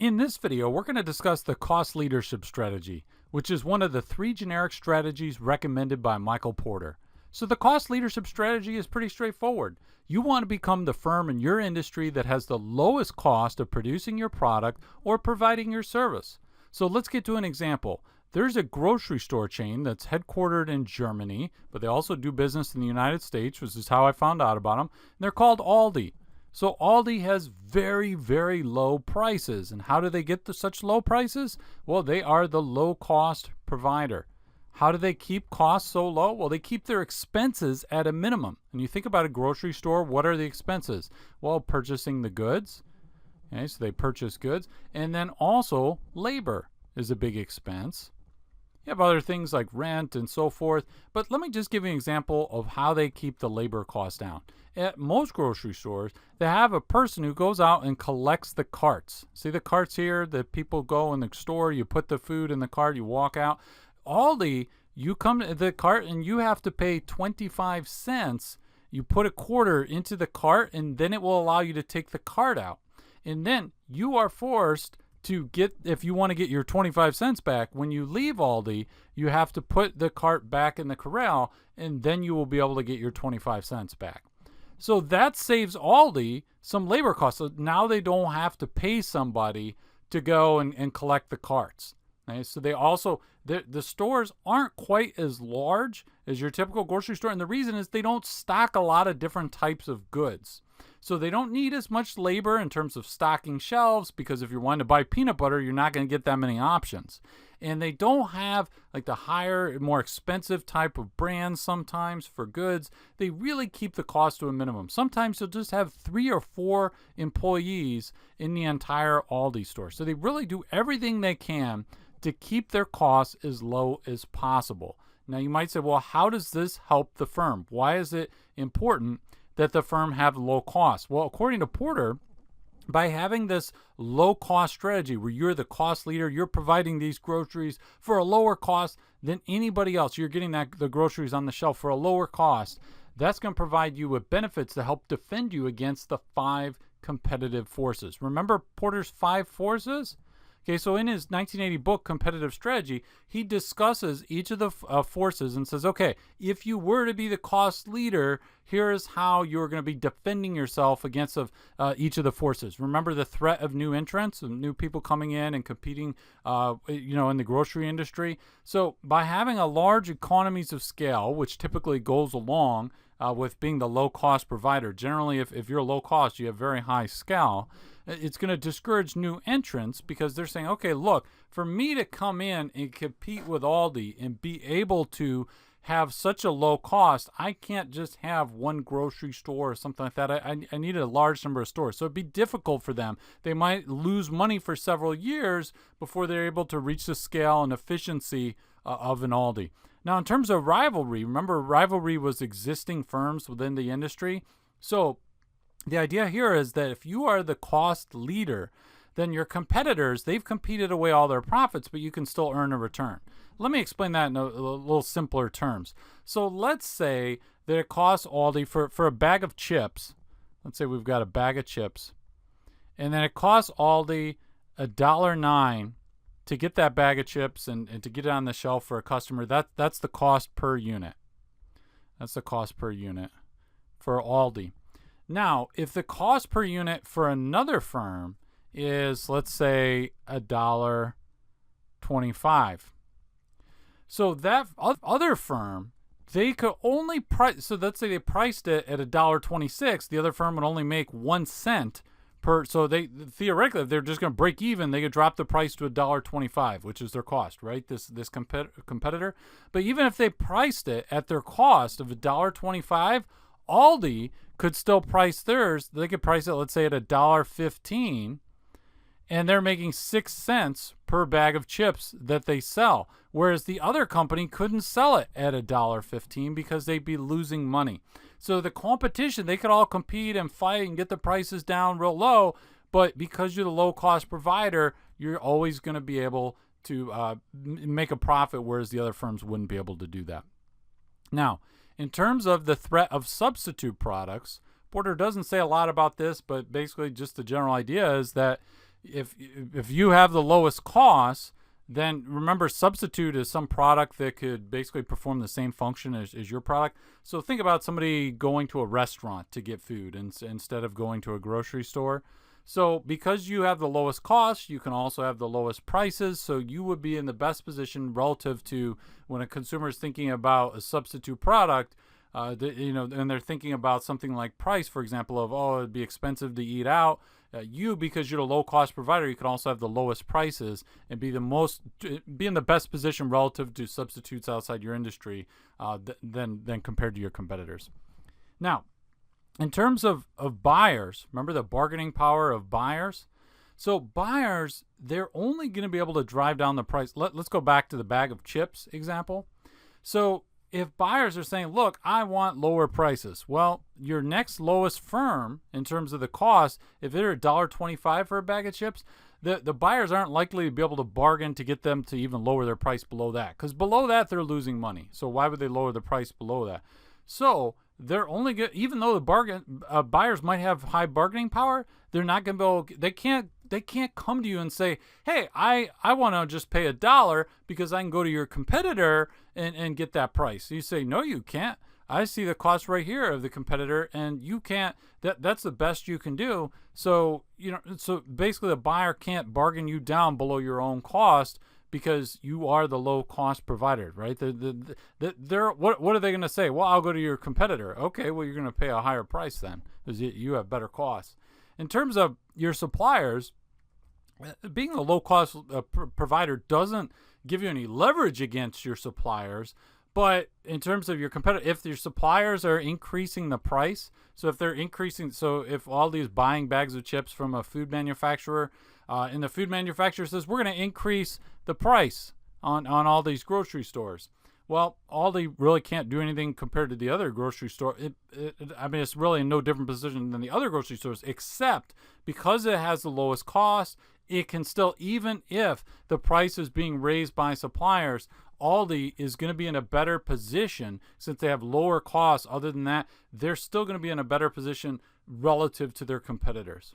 In this video, we're going to discuss the cost leadership strategy, which is one of the 3 generic strategies recommended by Michael Porter. So the cost leadership strategy is pretty straightforward. You want to become the firm in your industry that has the lowest cost of producing your product or providing your service. So let's get to an example. There's a grocery store chain that's headquartered in Germany, but they also do business in the United States, which is how I found out about them. And they're called Aldi. So Aldi has very, very low prices. And how do they get to such low prices? Well, they are the low-cost provider. How do they keep costs so low? Well, they keep their expenses at a minimum. And you think about a grocery store, what are the expenses? Well, purchasing the goods. Okay, so they purchase goods. And then also labor is a big expense. You have other things like rent and so forth. But let me just give you an example of how they keep the labor costs down. At most grocery stores, they have a person who goes out and collects the carts. See the carts here that people go in the store, you put the food in the cart, you walk out. Aldi, you come to the cart and you have to pay 25 cents. You put a quarter into the cart and then it will allow you to take the cart out. And then you are forced to get, if you want to get your 25 cents back, when you leave Aldi, you have to put the cart back in the corral and then you will be able to get your 25 cents back. So that saves Aldi some labor costs. So now they don't have to pay somebody to go and collect the carts. Okay? So they also, the stores aren't quite as large as your typical grocery store. And the reason is they don't stock a lot of different types of goods. So they don't need as much labor in terms of stocking shelves, because if you're wanting to buy peanut butter, you're not going to get that many options. And they don't have like the higher, more expensive type of brands sometimes for goods. They really keep the cost to a minimum. Sometimes you'll just have 3 or 4 employees in the entire Aldi store. So they really do everything they can to keep their costs as low as possible. Now you might say, well, how does this help the firm? Why is it important that the firm have low costs? Well, according to Porter, by having this low cost strategy where you're the cost leader, you're providing these groceries for a lower cost than anybody else. You're getting the groceries on the shelf for a lower cost. That's going to provide you with benefits to help defend you against the 5 competitive forces. Remember Porter's 5 forces? Okay, so in his 1980 book, Competitive Strategy, he discusses each of the forces and says, okay, if you were to be the cost leader, here is how you're going to be defending yourself against each of the forces. Remember the threat of new entrants, and new people coming in and competing, in the grocery industry. So by having a large economies of scale, which typically goes along with being the low-cost provider. Generally, if you're low cost, you have very high scale. It's going to discourage new entrants because they're saying, okay, look, for me to come in and compete with Aldi and be able to have such a low cost, I can't just have one grocery store or something like that. I need a large number of stores. So it'd be difficult for them. They might lose money for several years before they're able to reach the scale and efficiency of an Aldi. Now, in terms of rivalry, remember rivalry was existing firms within the industry. So the idea here is that if you are the cost leader, then your competitors, they've competed away all their profits, but you can still earn a return. Let me explain that in a little simpler terms. So let's say that it costs Aldi for a bag of chips. Let's say we've got a bag of chips, and then it costs Aldi $1.09 to get that bag of chips and to get it on the shelf for a customer. That's the cost per unit. That's the cost per unit for Aldi. Now, if the cost per unit for another firm is, let's say, $1.25, so that other firm, they could only price, so let's say they priced it at $1.26, the other firm would only make 1 cent per, so they theoretically, if they're just going to break even, they could drop the price to $1.25, which is their cost, right? This competitor. But even if they priced it at their cost of $1.25, Aldi could still price theirs. They could price it, let's say, at $1.15, and they're making 6 cents per bag of chips that they sell. Whereas the other company couldn't sell it at $1.15 because they'd be losing money. So the competition, they could all compete and fight and get the prices down real low, but because you're the low-cost provider, you're always going to be able to make a profit, whereas the other firms wouldn't be able to do that. Now, in terms of the threat of substitute products, Porter doesn't say a lot about this, but basically just the general idea is that if you have the lowest cost, then remember, substitute is some product that could basically perform the same function as your product. So think about somebody going to a restaurant to get food instead of going to a grocery store. So because you have the lowest cost, you can also have the lowest prices. So you would be in the best position relative to when a consumer is thinking about a substitute product. And they're thinking about something like price, for example, of, oh, it'd be expensive to eat out. Because you're a low-cost provider, you can also have the lowest prices and be in the best position relative to substitutes outside your industry than compared to your competitors. Now, in terms of buyers, remember the bargaining power of buyers? So buyers, they're only going to be able to drive down the price. Let's go back to the bag of chips example. So if buyers are saying, look, I want lower prices, well, your next lowest firm in terms of the cost, if they're $1.25 for a bag of chips, the buyers aren't likely to be able to bargain to get them to even lower their price below that, because below that they're losing money. So why would they lower the price below that? So they're only good, even though the buyers might have high bargaining power, they're not going to be able, they can't come to you and say, hey, I want to just pay $1 because I can go to your competitor and get that price. You say, no, you can't. I see the cost right here of the competitor, and you can't. That's the best you can do. So so basically, the buyer can't bargain you down below your own cost because you are the low cost provider, right? What are they going to say? Well, I'll go to your competitor. Okay, well, you're going to pay a higher price then because you have better costs. In terms of your suppliers, being a low-cost provider doesn't give you any leverage against your suppliers, but in terms of your competitor, if your suppliers are increasing the price, so if Aldi is buying bags of chips from a food manufacturer, and the food manufacturer says, we're going to increase the price on all these grocery stores. Well, Aldi really can't do anything compared to the other grocery store. It's really in no different position than the other grocery stores, except because it has the lowest cost, it can still, even if the price is being raised by suppliers, Aldi is going to be in a better position since they have lower costs. Other than that, they're still going to be in a better position relative to their competitors.